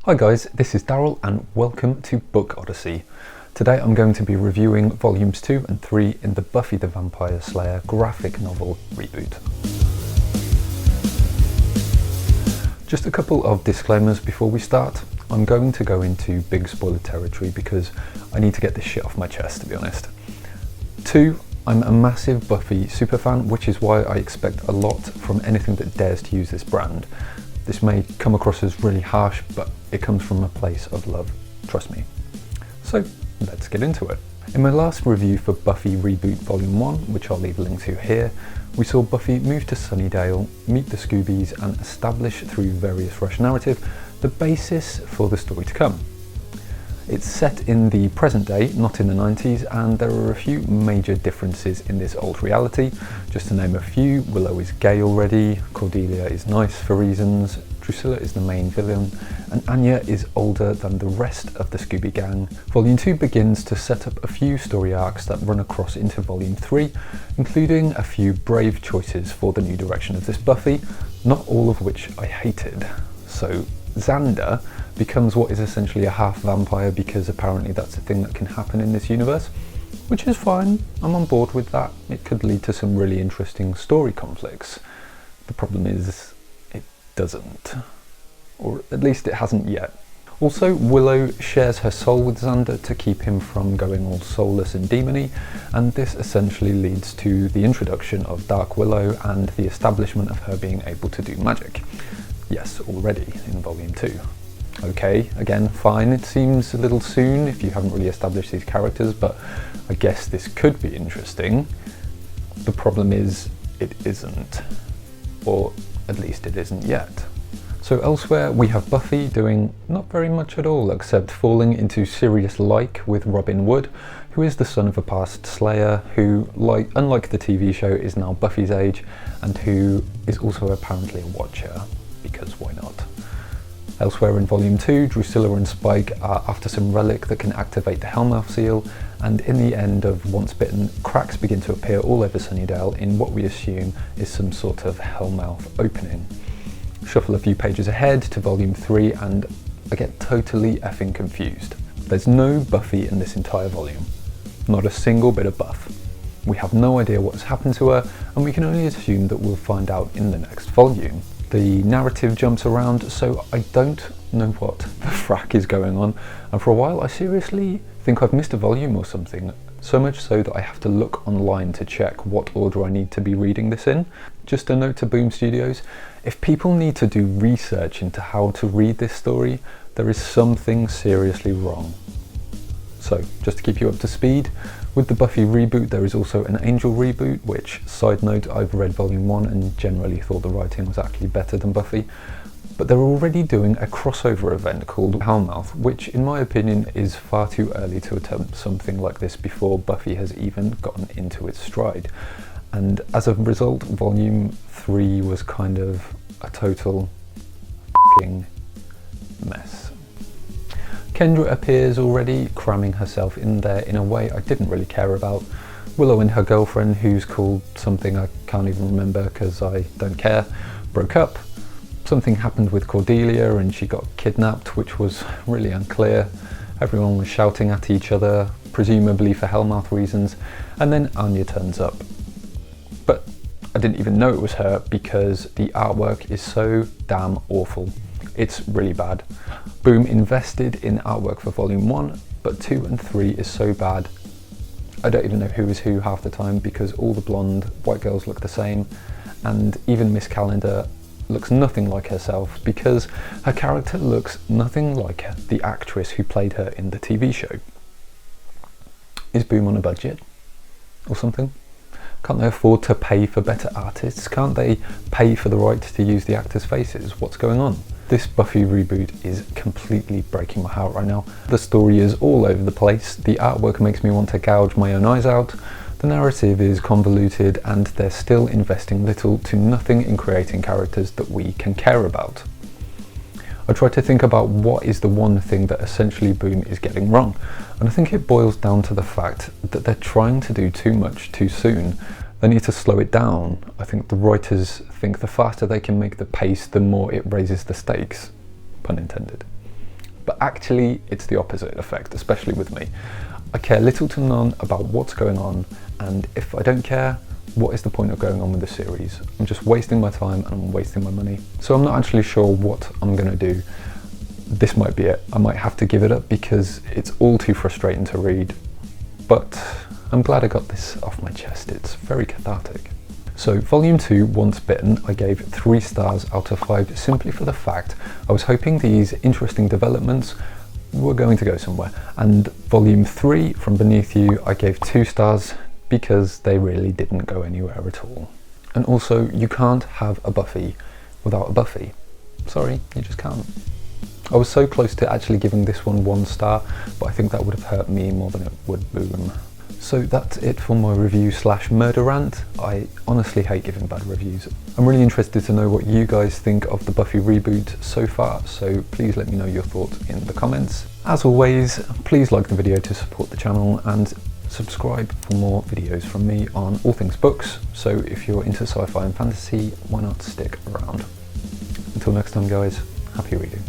Hi guys, this is Daryl and welcome to Book Odyssey. Today I'm going to be reviewing volumes 2 and 3 in the Buffy the Vampire Slayer graphic novel reboot. Just a couple of disclaimers before we start. I'm going to go into big spoiler territory because I need to get this shit off my chest, to be honest. 2, I'm a massive Buffy superfan, which is why I expect a lot from anything that dares to use this brand. This may come across as really harsh, but it comes from a place of love, trust me. So let's get into it. In my last review for Buffy Reboot Volume 1, which I'll leave a link to here, we saw Buffy move to Sunnydale, meet the Scoobies and establish through various rush narrative the basis for the story to come. It's set in the present day, not in the 90s, and there are a few major differences in this old reality. Just to name a few, Willow is gay already, Cordelia is nice for reasons, Drusilla is the main villain, and Anya is older than the rest of the Scooby gang. Volume 2 begins to set up a few story arcs that run across into Volume 3, including a few brave choices for the new direction of this Buffy, not all of which I hated. So Xander becomes what is essentially a half vampire because apparently that's a thing that can happen in this universe, which is fine, I'm on board with that. It could lead to some really interesting story conflicts. The problem is it doesn't, or at least it hasn't yet. Also, Willow shares her soul with Xander to keep him from going all soulless and demony, and this essentially leads to the introduction of Dark Willow and the establishment of her being able to do magic. Yes, already in Volume 2. Okay, again, fine, it seems a little soon if you haven't really established these characters, but I guess this could be interesting. The problem is, it isn't. Or at least it isn't yet. So elsewhere, we have Buffy doing not very much at all, except falling into serious like with Robin Wood, who is the son of a past Slayer, who, unlike the TV show, is now Buffy's age, and who is also apparently a Watcher, because why not? Elsewhere in Volume 2, Drusilla and Spike are after some relic that can activate the Hellmouth seal, and in the end of Once Bitten, cracks begin to appear all over Sunnydale in what we assume is some sort of Hellmouth opening. Shuffle a few pages ahead to Volume 3 and I get totally effing confused. There's no Buffy in this entire volume. Not a single bit of buff. We have no idea what has happened to her, and we can only assume that we'll find out in the next volume. The narrative jumps around, so I don't know what the frack is going on, and for a while I seriously think I've missed a volume or something, so much so that I have to look online to check what order I need to be reading this in. Just a note to Boom Studios, if people need to do research into how to read this story, there is something seriously wrong. So, just to keep you up to speed, with the Buffy reboot there is also an Angel reboot, which, side note, I've read Volume 1 and generally thought the writing was actually better than Buffy. But they're already doing a crossover event called Hellmouth, which in my opinion is far too early to attempt something like this before Buffy has even gotten into its stride. And as a result, Volume 3 was kind of a total f***ing mess. Kendra appears already, cramming herself in there in a way I didn't really care about. Willow and her girlfriend, who's called something I can't even remember because I don't care, broke up. Something happened with Cordelia and she got kidnapped, which was really unclear. Everyone was shouting at each other, presumably for Hellmouth reasons, and then Anya turns up. But I didn't even know it was her because the artwork is so damn awful. It's really bad. Boom invested in artwork for Volume 1, but 2 and 3 is so bad. I don't even know who is who half the time because all the blonde white girls look the same, and even Miss Calendar looks nothing like herself because her character looks nothing like the actress who played her in the TV show. Is Boom on a budget or something? Can't they afford to pay for better artists? Can't they pay for the right to use the actors' faces? What's going on? This Buffy reboot is completely breaking my heart right now. The story is all over the place, the artwork makes me want to gouge my own eyes out, the narrative is convoluted, and they're still investing little to nothing in creating characters that we can care about. I tried to think about what is the one thing that essentially Boom is getting wrong, and I think it boils down to the fact that they're trying to do too much too soon. They need to slow it down. I think the writers think the faster they can make the pace, the more it raises the stakes, pun intended. but actually it's the opposite effect, especially with me. I care little to none about what's going on, and if I don't care, what is the point of going on with the series? I'm just wasting my time and I'm wasting my money. So I'm not actually sure what I'm gonna do. This might be it. I might have to give it up because it's all too frustrating to read, but I'm glad I got this off my chest. It's very cathartic. So Volume 2, Once Bitten, I gave 3 stars out of 5 simply for the fact I was hoping these interesting developments were going to go somewhere. And Volume 3, From Beneath You, I gave 2 stars because they really didn't go anywhere at all. And also, you can't have a Buffy without a Buffy. Sorry, you just can't. I was so close to actually giving this one 1 star, but I think that would have hurt me more than it would Boom. So that's it for my review / murder rant. I honestly hate giving bad reviews. I'm really interested to know what you guys think of the Buffy reboot so far, so please let me know your thoughts in the comments. As always, please like the video to support the channel and subscribe for more videos from me on all things books. So if you're into sci-fi and fantasy, why not stick around? Until next time guys, happy reading.